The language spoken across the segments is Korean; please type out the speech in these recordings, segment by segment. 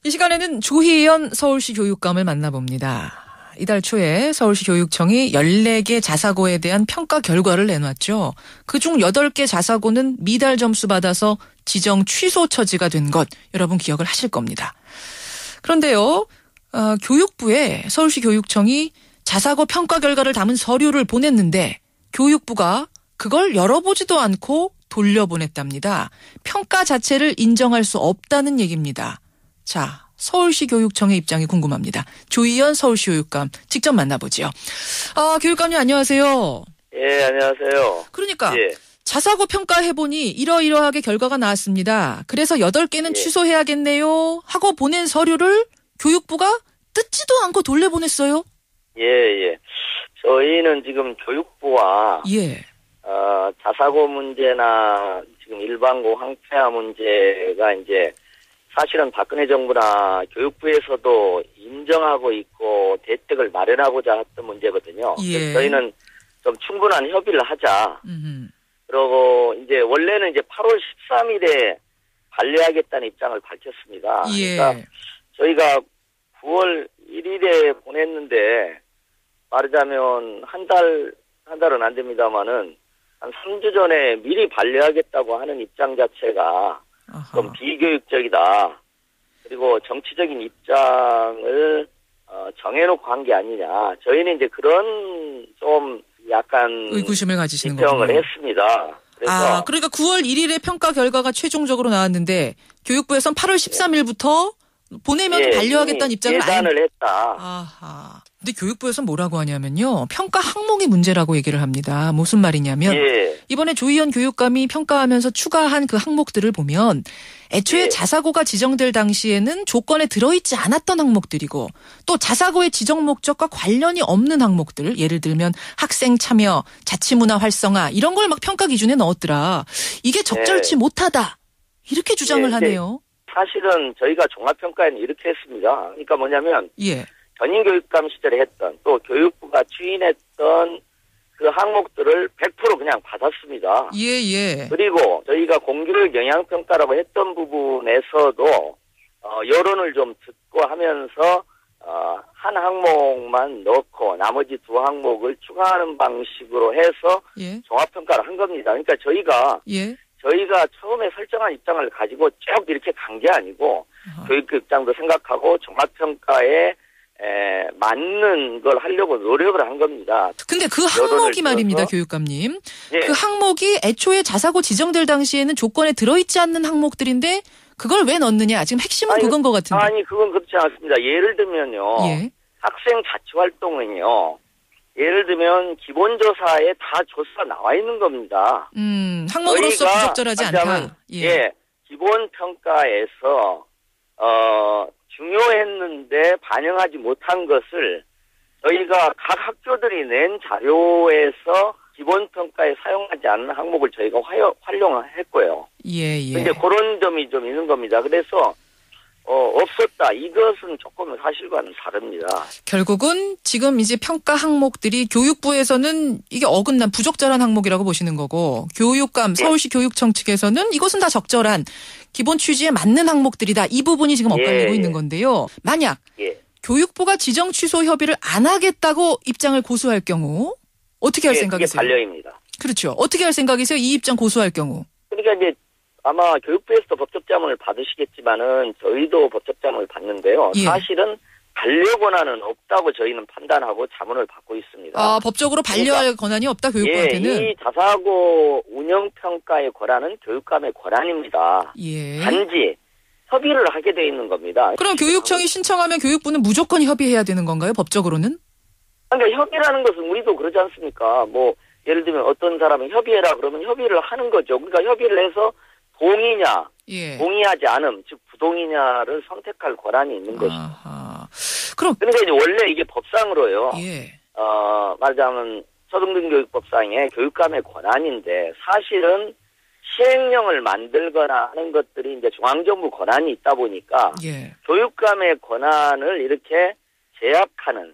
이 시간에는 조희연 서울시 교육감을 만나봅니다. 이달 초에 서울시 교육청이 14개 자사고에 대한 평가 결과를 내놨죠. 그중 8개 자사고는 미달 점수 받아서 지정 취소 처지가 된 것 여러분 기억을 하실 겁니다. 그런데요. 교육부에 서울시 교육청이 자사고 평가 결과를 담은 서류를 보냈는데 교육부가 그걸 열어보지도 않고 돌려보냈답니다. 평가 자체를 인정할 수 없다는 얘기입니다. 자, 서울시 교육청의 입장이 궁금합니다. 조희연 서울시 교육감 직접 만나보죠. 교육감님 안녕하세요. 예, 안녕하세요. 그러니까 예. 자사고 평가해보니 이러이러하게 결과가 나왔습니다. 그래서 8개는 취소해야겠네요 하고 보낸 서류를 교육부가 뜯지도 않고 돌려보냈어요. 예. 저희는 지금 교육부와 자사고 문제나 지금 일반고 황폐화 문제가 이제 사실은 박근혜 정부나 교육부에서도 인정하고 있고 대책을 마련하고자 했던 문제거든요. 그래서 저희는 좀 충분한 협의를 하자. 그러고 이제 원래는 이제 8월 13일에 반려하겠다는 입장을 밝혔습니다. 그러니까 저희가 9월 1일에 보냈는데 말하자면 한 달은 안 됩니다만은 한 3주 전에 미리 반려하겠다고 하는 입장 자체가 좀 비교육적이다. 그리고 정치적인 입장을 정해놓고 한 게 아니냐. 저희는 이제 그런 좀 약간 의구심을 가지시는 입장을 거군요. 했습니다. 그래서 그러니까 9월 1일에 평가 결과가 최종적으로 나왔는데 교육부에서는 8월 13일부터 보내면 반려하겠다는 입장을 예단을 했다. 아하. 근데 교육부에서는 뭐라고 하냐면요. 평가 항목이 문제라고 얘기를 합니다. 무슨 말이냐면 이번에 조희연 교육감이 평가하면서 추가한 그 항목들을 보면 애초에 자사고가 지정될 당시에는 조건에 들어있지 않았던 항목들이고 또 자사고의 지정 목적과 관련이 없는 항목들 예를 들면 학생 참여, 자치문화 활성화 이런 걸 막 평가 기준에 넣었더라. 이게 적절치 못하다. 이렇게 주장을 하네요. 사실은 저희가 종합평가에는 이렇게 했습니다. 그러니까 뭐냐면 전임 교육감 시절에 했던 또 교육부가 추인했던 그 항목들을 100% 그냥 받았습니다. 그리고 저희가 공교육 영향평가라고 했던 부분에서도 여론을 좀 듣고 하면서 한 항목만 넣고 나머지 2 항목을 추가하는 방식으로 해서 종합평가를 한 겁니다. 그러니까 저희가 처음에 설정한 입장을 가지고 쭉 이렇게 간 게 아니고 교육부 입장도 생각하고 종합평가에 맞는 걸 하려고 노력을 한 겁니다. 근데 그 항목이 말입니다, 교육감님. 그 항목이 애초에 자사고 지정될 당시에는 조건에 들어있지 않는 항목들인데 그걸 왜 넣느냐. 지금 핵심은 그건 것 같은데. 아니, 그건 그렇지 않습니다. 예를 들면요. 학생 자치활동은요. 예를 들면 기본조사에 다 조사가 나와 있는 겁니다. 항목으로서 부적절하지 않다. 기본평가에서 중요했는데 반영하지 못한 것을 저희가 각 학교들이 낸 자료에서 기본평가에 사용하지 않는 항목을 저희가 활용했고요. 근데 그런 점이 좀 있는 겁니다. 그래서 없었다. 이것은 조금 사실과는 다릅니다. 결국은 지금 이제 평가 항목들이 교육부에서는 이게 어긋난 부적절한 항목이라고 보시는 거고 교육감, 서울시 교육청 측에서는 이것은 다 적절한 기본 취지에 맞는 항목들이다. 이 부분이 지금 엇갈리고 있는 건데요. 만약 교육부가 지정 취소 협의를 안 하겠다고 입장을 고수할 경우 어떻게 할 생각이세요? 그게 반려입니다. 그렇죠. 어떻게 할 생각이세요? 이 입장 고수할 경우. 그러니까 이제 아마 교육부에서도 법적 자문을 받으시겠지만은 저희도 법적 자문을 받는데요. 사실은 반려 권한은 없다고 저희는 판단하고 자문을 받고 있습니다. 법적으로 반려할 권한이 없다, 교육부한테는? 이 자사고 운영평가의 권한은 교육감의 권한입니다. 단지 협의를 하게 돼 있는 겁니다. 그럼 교육청이 신청하면 교육부는 무조건 협의해야 되는 건가요, 법적으로는? 그러니까 협의라는 것은 우리도 그러지 않습니까? 뭐 예를 들면 어떤 사람은 협의해라 그러면 협의를 하는 거죠. 그러니까 협의를 해서 동의냐, 동의하지 않음, 즉 부동의냐를 선택할 권한이 있는 것입니다. 그러니까 이제 원래 이게 법상으로요. 말하자면 초등등교육법상의 교육감의 권한인데 사실은 시행령을 만들거나 하는 것들이 이제 중앙정부 권한이 있다 보니까 교육감의 권한을 이렇게 제약하는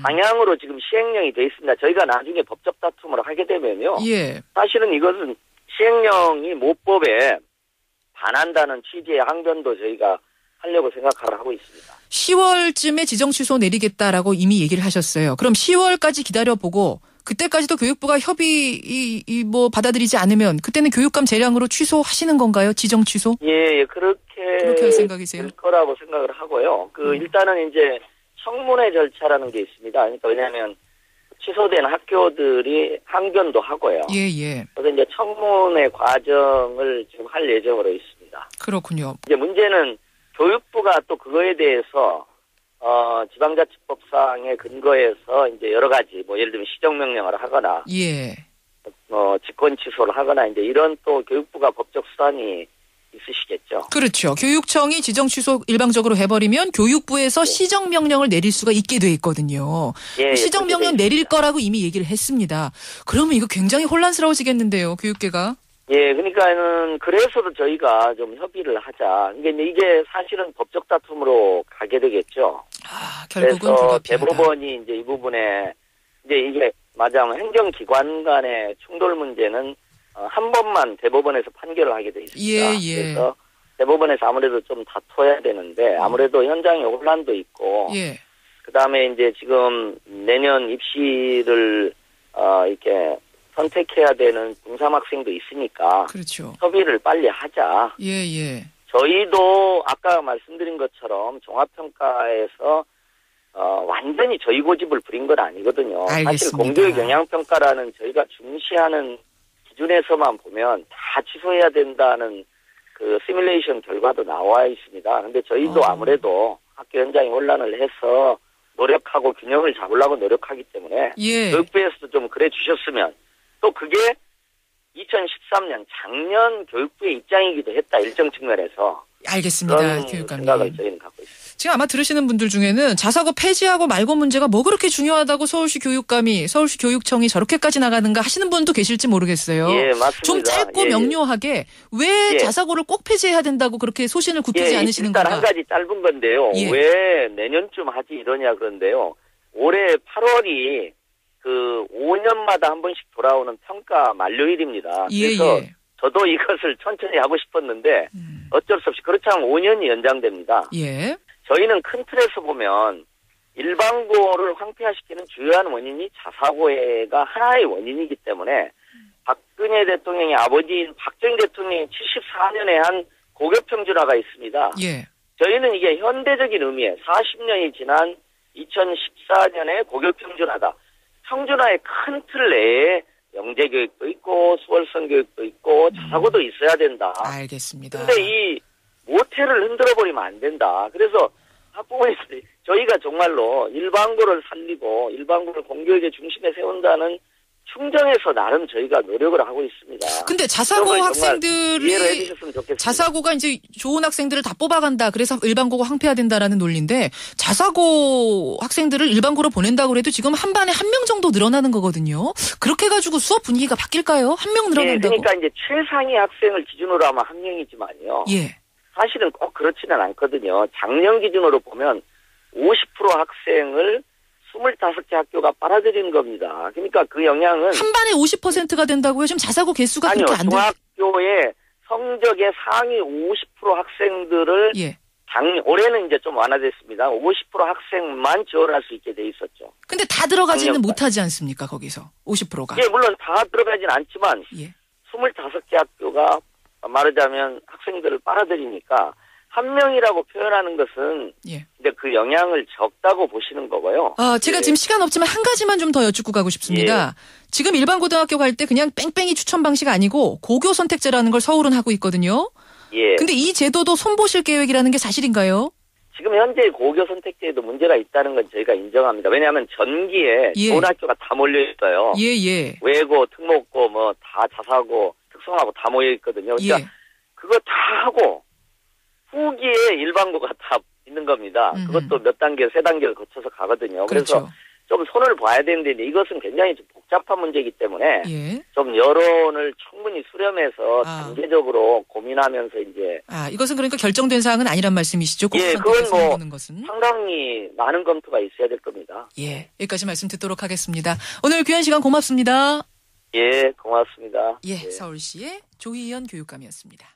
방향으로 지금 시행령이 돼 있습니다. 저희가 나중에 법적 다툼을 하게 되면요. 사실은 이것은 시행령이 모법에 반한다는 취지의 항변도 저희가 하려고 생각하고 있습니다. 10월쯤에 지정 취소 내리겠다라고 이미 얘기를 하셨어요. 그럼 10월까지 기다려보고 그때까지도 교육부가 협의 뭐 받아들이지 않으면 그때는 교육감 재량으로 취소하시는 건가요? 지정 취소? 예, 그렇게 할 생각이세요? 될 거라고 생각을 하고요. 일단은 이제 청문회 절차라는 게 있습니다. 그러니까 왜냐하면 취소된 학교들이 항변도 하고요. 예. 그래서 이제 청문회 과정을 지금 할 예정으로 있습니다. 그렇군요. 이제 문제는 교육부가 또 그거에 대해서 지방자치법상의 근거에서 이제 여러 가지 뭐 예를 들면 시정명령을 하거나 예. 직권 취소를 하거나 이제 이런 또 교육부가 법적 수단이 있으시겠죠. 그렇죠. 교육청이 지정 취소 일방적으로 해버리면 교육부에서 시정명령을 내릴 수가 있게 돼 있거든요. 시정명령 내릴 거라고 이미 얘기를 했습니다. 그러면 이거 굉장히 혼란스러워지겠는데요, 교육계가. 예, 그러니까는 그래서도 저희가 좀 협의를 하자. 이게 사실은 법적 다툼으로 가게 되겠죠. 결국은 그래서 대법원이 이제 이 부분에 이제 이게 맞아면 행정기관 간의 충돌 문제는 한 번만 대법원에서 판결을 하게 돼 있습니다. 예. 그래서 대법원에서 아무래도 좀 다퉈야 되는데 아무래도 현장에 혼란도 있고, 그다음에 이제 지금 내년 입시를 이렇게 선택해야 되는 중3 학생도 있으니까, 그렇죠. 협의를 빨리 하자. 예. 저희도 아까 말씀드린 것처럼 종합평가에서 완전히 저희 고집을 부린 건 아니거든요. 알겠습니다. 사실 공교육 영향평가라는 저희가 중시하는 기준에서만 보면 다 취소해야 된다는 그 시뮬레이션 결과도 나와 있습니다. 근데 저희도 아무래도 학교 현장에 혼란을 해서 노력하고 균형을 잡으려고 노력하기 때문에 교육부에서도 좀 그래 주셨으면, 또 그게 2013년 작년 교육부의 입장이기도 했다, 일정 측면에서. 알겠습니다. 그런 교육감님. 생각을 저희는 갖고 있습니다. 지금 아마 들으시는 분들 중에는 자사고 폐지하고 말고 문제가 뭐 그렇게 중요하다고 서울시 교육감이, 서울시 교육청이 저렇게까지 나가는가 하시는 분도 계실지 모르겠어요. 예, 맞습니다. 좀 짧고 명료하게 왜 자사고를 꼭 폐지해야 된다고 그렇게 소신을 굽히지 않으시는 일단 건가? 한 가지 짧은 건데요. 왜 내년쯤 하지 이러냐 그런데요. 올해 8월이 그 5년마다 한 번씩 돌아오는 평가 만료일입니다. 그래서 저도 이것을 천천히 하고 싶었는데 어쩔 수 없이, 그렇지 않으면 5년이 연장됩니다. 저희는 큰 틀에서 보면 일반고를 황폐화시키는 주요한 원인이 자사고가 하나의 원인이기 때문에 박근혜 대통령의 아버지인 박정희 대통령이 74년에 한 고교평준화가 있습니다. 저희는 이게 현대적인 의미의 40년이 지난 2014년에 고교평준화다. 평준화의 큰 틀 내에 영재교육도 있고 수월성 교육도 있고 자사고도 있어야 된다. 알겠습니다. 근데 이 모태를 흔들어버리면 안 된다. 그래서 학부모님들이 저희가 정말로 일반고를 살리고 일반고를 공교육의 중심에 세운다는 충정에서 나름 저희가 노력을 하고 있습니다. 근데 자사고 학생들이 이해를 해주셨으면 좋겠습니다. 자사고가 이제 좋은 학생들을 다 뽑아간다. 그래서 일반고가 황폐화된다라는 논리인데 자사고 학생들을 일반고로 보낸다고 해도 지금 한 반에 한 명 정도 늘어나는 거거든요. 그렇게 해가지고 수업 분위기가 바뀔까요? 한 명 늘어난다고. 그러니까 이제 최상위 학생을 기준으로 하면 한 명이지만요. 사실은 꼭 그렇지는 않거든요. 작년 기준으로 보면 50% 학생을 25개 학교가 빨아들이는 겁니다. 그러니까 그 영향은 한 반에 50%가 된다고요? 지금 자사고 개수가 그렇게 안 돼요? 중학교의 성적의 상위 50% 학생들을 올해는 이제 좀 완화됐습니다. 50% 학생만 지원할 수 있게 돼 있었죠. 근데 다 들어가지는 못하지 않습니까? 거기서 50%가. 물론 다 들어가지는 않지만 25개 학교가 말하자면 학생들을 빨아들이니까 한 명이라고 표현하는 것은 이제 그 영향을 적다고 보시는 거고요. 제가 지금 시간 없지만 한 가지만 좀 더 여쭙고 가고 싶습니다. 지금 일반 고등학교 갈 때 그냥 뺑뺑이 추천 방식 아니고 고교 선택제라는 걸 서울은 하고 있거든요. 근데 이 제도도 손보실 계획이라는 게 사실인가요? 지금 현재 고교 선택제에도 문제가 있다는 건 저희가 인정합니다. 왜냐하면 전기에 좋은 학교가 다 몰려 있어요. 외고, 특목고, 뭐 다 자사고, 특성하고 다 모여 있거든요. 그러니까 그거 다 하고 후기에 일반고가 다 있는 겁니다. 그것도 몇 단계, 세 단계를 거쳐서 가거든요. 그래서 좀 손을 봐야 되는데 이것은 굉장히 좀 복잡한 문제이기 때문에 좀 여론을 충분히 수렴해서 단계적으로 고민하면서 이제 이것은 그러니까 결정된 사항은 아니란 말씀이시죠? 그건 뭐 상당히 많은 검토가 있어야 될 겁니다. 여기까지 말씀 듣도록 하겠습니다. 오늘 귀한 시간 고맙습니다. 고맙습니다. 서울시의 조희연 교육감이었습니다.